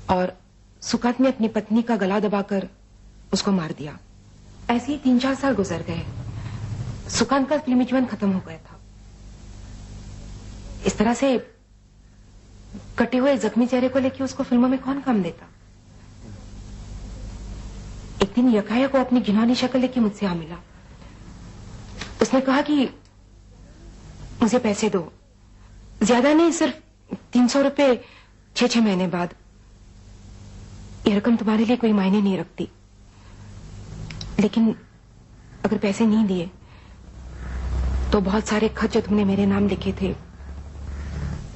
और सुकांत ने अपनी पत्नी का गला दबाकर उसको मार दिया। ऐसे ही 3-4 साल गुजर गए। सुकांत का फिल्मी जीवन खत्म हो गया था। इस तरह से कटे हुए जख्मी चेहरे को लेकर उसको फिल्मों में कौन काम देता। एक दिन यकायक को अपनी घिनौनी शक्ल लेके मुझसे आ मिला। उसने कहा कि मुझे पैसे दो, ज्यादा नहीं, सिर्फ 300 रुपए 6 महीने बाद। यह रकम तुम्हारे लिए कोई मायने नहीं रखती, लेकिन अगर पैसे नहीं दिए तो बहुत सारे खत जो तुमने मेरे नाम लिखे थे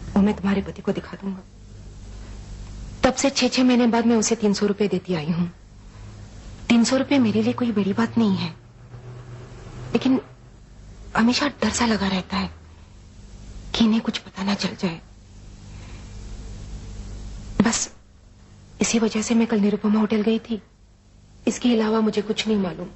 वो मैं तुम्हारे पति को दिखा दूंगा। तब से 6 महीने बाद मैं उसे 300 रुपए देती आई हूं। 300 रुपए मेरे लिए कोई बड़ी बात नहीं है, लेकिन हमेशा डर सा लगा रहता है कि इन्हें कुछ पता ना चल जाए। बस इसी वजह से मैं कल निरुपमा होटल गई थी। इसके अलावा मुझे कुछ नहीं मालूम।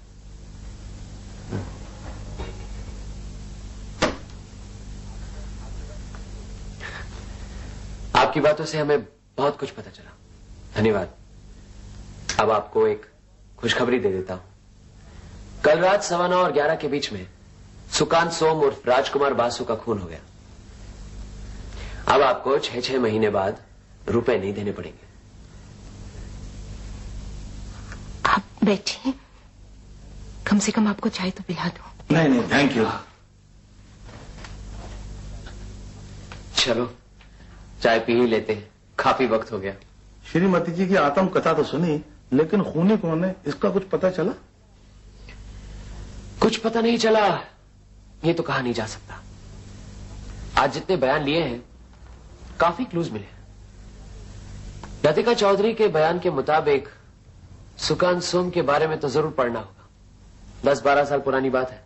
आपकी बातों से हमें बहुत कुछ पता चला, धन्यवाद। अब आपको एक खुशखबरी दे देता हूं। कल रात 9:15 और 11 के बीच में सुकांत सोम उर्फ राजकुमार बासु का खून हो गया। अब आपको 6 महीने बाद रुपए नहीं देने पड़ेंगे। आप बैठिए, कम से कम आपको चाय तो पिला दो। नहीं नहीं, थैंक यू। चलो चाय पी ही लेते हैं, काफी वक्त हो गया। श्रीमती जी की आत्म कथा तो सुनी, लेकिन खूनी कौन है इसका कुछ पता चला? कुछ पता नहीं चला, ये तो कहा नहीं जा सकता। आज जितने बयान लिए हैं काफी क्लूज मिले। लतिका चौधरी के बयान के मुताबिक सुकांत सोम के बारे में तो जरूर पढ़ना होगा। 10-12 साल पुरानी बात है।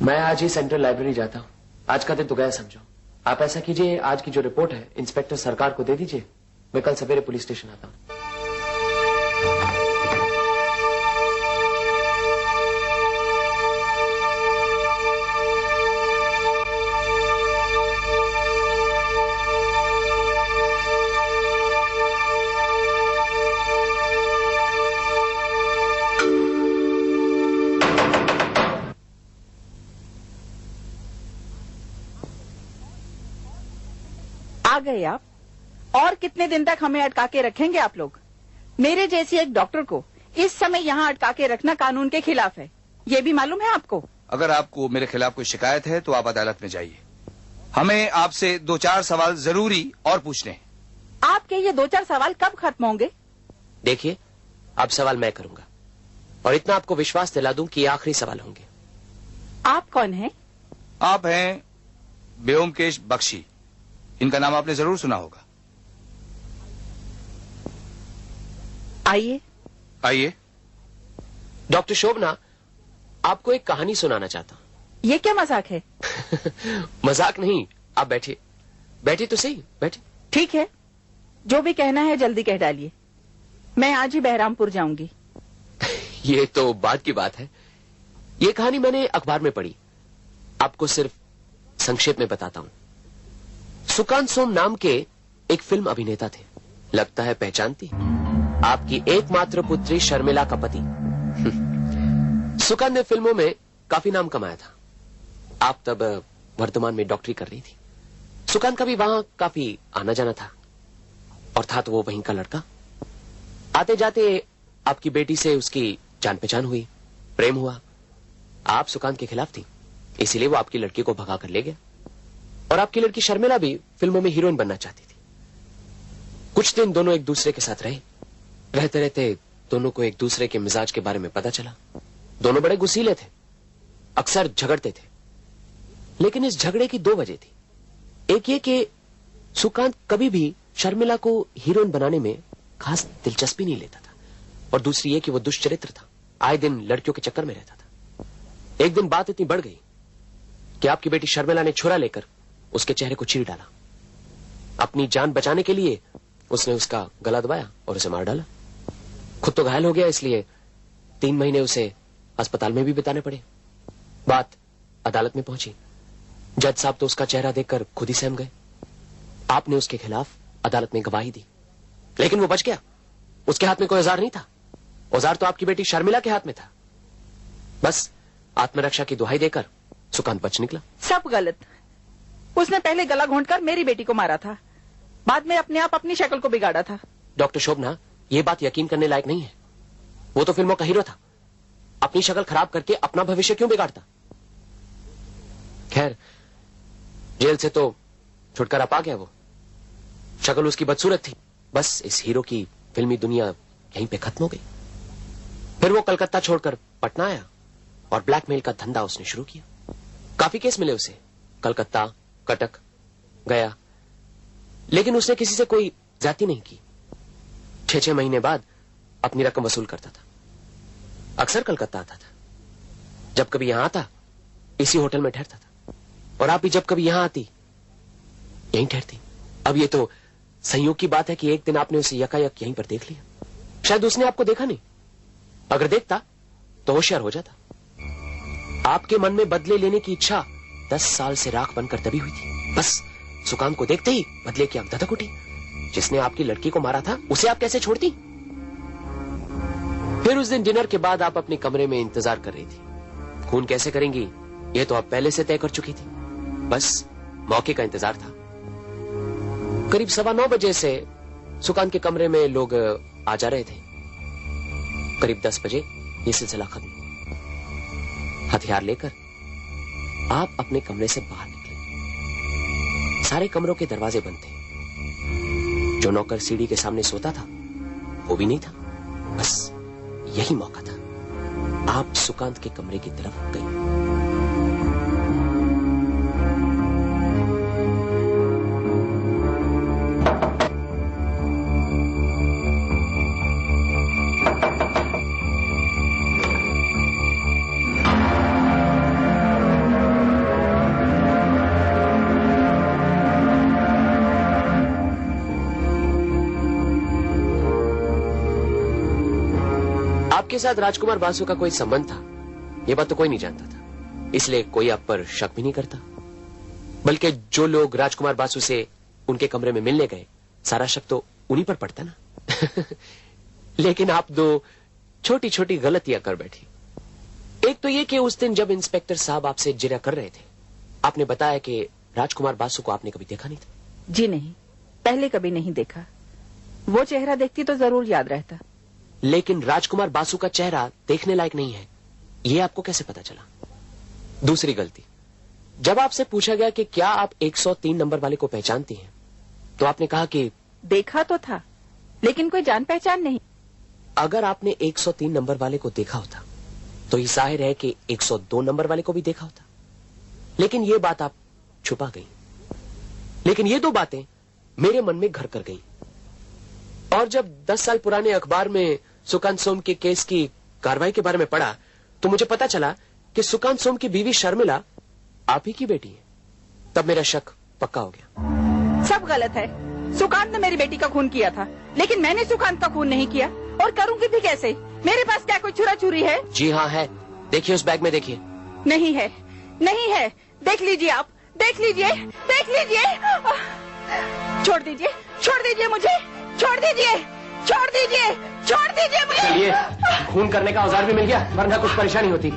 मैं आज ही सेंट्रल लाइब्रेरी जाता हूं। आज का दिन तो गया समझो। आप ऐसा कीजिए, आज की जो रिपोर्ट है इंस्पेक्टर सरकार को दे दीजिए। मैं कल सवेरे पुलिस स्टेशन आता हूं। आ गए आप? और कितने दिन तक हमें अटका के रखेंगे आप लोग? मेरे जैसी एक डॉक्टर को इस समय यहाँ अटका के रखना कानून के खिलाफ है, ये भी मालूम है आपको? अगर आपको मेरे खिलाफ कोई शिकायत है तो आप अदालत में जाइए। हमें आपसे 2-4 सवाल जरूरी और पूछने हैं। आपके ये 2-4 सवाल कब खत्म होंगे? देखिए, अब सवाल मैं करूंगा और इतना आपको विश्वास दिला दूं कि ये आखिरी सवाल होंगे। आप कौन हैं? आप हैं व्योमकेश बख्शी। इनका नाम आपने जरूर सुना होगा। आइए आइए। डॉक्टर शोभना, आपको एक कहानी सुनाना चाहता हूं। ये क्या मजाक है? मजाक नहीं, आप बैठिए। बैठिए तो सही, बैठिए। ठीक है, जो भी कहना है जल्दी कह डालिए। मैं आज ही बहरामपुर जाऊंगी। ये तो बाद की बात है। ये कहानी मैंने अखबार में पढ़ी। आपको सिर्फ संक्षेप में बताता हूं। सुकांत सोम नाम के एक फिल्म अभिनेता थे। लगता है पहचानती। आपकी एकमात्र पुत्री शर्मिला का पति। सुकांत ने फिल्मों में काफी नाम कमाया था। आप तब वर्तमान में डॉक्टरी कर रही थी। सुकांत का भी वहां काफी आना जाना था, और था तो वो वहीं का लड़का। आते जाते आपकी बेटी से उसकी जान पहचान हुई, प्रेम हुआ। आप सुकांत के खिलाफ थी, इसीलिए वो आपकी लड़की को भगा कर ले गया। और आपकी लड़की शर्मिला भी फिल्मों में हीरोइन बनना चाहती थी। कुछ दिन दोनों एक दूसरे के साथ रहे। रहते रहते दोनों को एक दूसरे के मिजाज के बारे में पता चला। दोनों बड़े गुस्सीले थे, अक्सर झगड़ते थे। लेकिन इस झगड़े की 2 वजह थी। एक ये कि सुकांत कभी भी शर्मिला को हीरोइन बनाने में खास दिलचस्पी नहीं लेता था, और दूसरी ये कि वो दुष्चरित्र था, आए दिन लड़कियों के चक्कर में रहता था। एक दिन बात इतनी बढ़ गई कि आपकी बेटी शर्मिला ने छुरा लेकर उसके चेहरे को चीर डाला। अपनी जान बचाने के लिए उसने उसका गला दबाया और उसे मार डाला। खुद तो घायल हो गया, इसलिए 3 महीने उसे अस्पताल में भी बिताने पड़े। बात अदालत में पहुंची। जज साहब तो उसका चेहरा देखकर खुद ही सहम गए। आपने उसके खिलाफ अदालत में गवाही दी। लेकिन वो बच गया। उसके हाथ में कोई औजार नहीं था। औजार तो आपकी बेटी शर्मिला के हाथ में था। बस आत्मरक्षा की दुहाई देकर सुकांत बच निकला। सब गलत। उसने पहले गला घोंटकर मेरी बेटी को मारा था, बाद में अपने आप अपनी शक्ल को बिगाड़ा था। डॉक्टर शोभना, ये बात यकीन करने लायक नहीं है। वो तो फिल्मों का हीरो था, अपनी शक्ल खराब करके अपना भविष्य क्यों बिगाड़ता? खैर, जेल से तो छुटकारा पा गया वो। शक्ल उसकी बदसूरत थी। बस इस हीरो की फिल्मी दुनिया यहीं पे खत्म हो गई। फिर वो कलकत्ता छोड़कर पटना आया और ब्लैकमेल का धंधा उसने शुरू किया। काफी केस मिले उसे, कलकत्ता, कटक, गया, लेकिन उसने किसी से कोई ज्यादती नहीं की। 6-6 महीने बाद अपनी रकम वसूल करता था। अक्सर कलकत्ता आता था। जब कभी यहां आता, इसी होटल में ठहरता था। और आप भी जब कभी यहां आती, यहीं ठहरती। अब ये तो संयोग की बात है कि एक दिन आपने उसे यकायक यहीं पर देख लिया। शायद उसने आपको देखा नहीं। अगर देखता तो होशियार हो जाता। आपके मन में बदले लेने की इच्छा 10 साल से राख बनकर दबी हुई थी। बस सुकांत को देखते ही बदले की आग धधक उठी। जिसने आपकी लड़की को मारा था, उसे आप कैसे छोड़ती? फिर उस दिन डिनर के बाद आप अपने कमरे में इंतजार कर रही थी। खून कैसे करेंगी, यह तो आप पहले से तय कर चुकी थी। बस मौके का इंतजार था। करीब 9:15 बजे से सुकांत के कमरे में लोग आ जा रहे थे। करीब 10 बजे यह सिलसिला खत्म। हथियार लेकर आप अपने कमरे से बाहर निकले। सारे कमरों के दरवाजे बंद थे। जो नौकर सीढ़ी के सामने सोता था, वो भी नहीं था। बस यही मौका था। आप सुकांत के कमरे की तरफ गई। आपके साथ राजकुमार बासु का कोई संबंध था, यह बात तो कोई नहीं जानता था। इसलिए कोई आप पर शक भी नहीं करता। बल्कि जो लोग राजकुमार बासु से उनके कमरे में मिलने गए, सारा शक तो उन्हीं पर पड़ता ना। लेकिन आप दो छोटी छोटी गलतियां कर बैठी। एक तो यह कि उस दिन जब इंस्पेक्टर साहब आपसे जिरह कर रहे थे, आपने बताया कि राजकुमार बासु को आपने कभी देखा नहीं था। जी नहीं, पहले कभी नहीं देखा। वो चेहरा देखती तो जरूर याद रहता। लेकिन राजकुमार बासु का चेहरा देखने लायक नहीं है, यह आपको कैसे पता चला? दूसरी गलती, जब आपसे पूछा गया कि क्या आप 103 नंबर वाले को पहचानती हैं, तो आपने कहा कि देखा तो था, लेकिन कोई जान पहचान नहीं। अगर आपने 103 नंबर वाले को देखा होता, तो ये जाहिर है कि 102 नंबर वाले को भी देखा होता। लेकिन ये बात आप छुपा गई। लेकिन ये दो बातें मेरे मन में घर कर गई। और जब 10 साल पुराने अखबार में सुकांत सोम के केस की कार्रवाई के बारे में पढ़ा, तो मुझे पता चला कि सुकांत सोम की बीवी शर्मिला आप ही की बेटी है। तब मेरा शक पक्का हो गया। सब गलत है। सुकांत ने मेरी बेटी का खून किया था, लेकिन मैंने सुकांत का खून नहीं किया। और करूंगी भी कैसे? मेरे पास क्या कोई छुरा छुरी है? जी हाँ है। देखिए उस बैग में, देखिए। नहीं है, नहीं है। देख लीजिए आप, देख लीजिए, देख लीजिए। छोड़ दीजिए, छोड़ दीजिए मुझे, छोड़ दीजिए, छोड़ दीजिए, छोड़ दीजिए मुझे। चलिए, खून करने का औजार भी मिल गया, वरना कुछ परेशानी होती।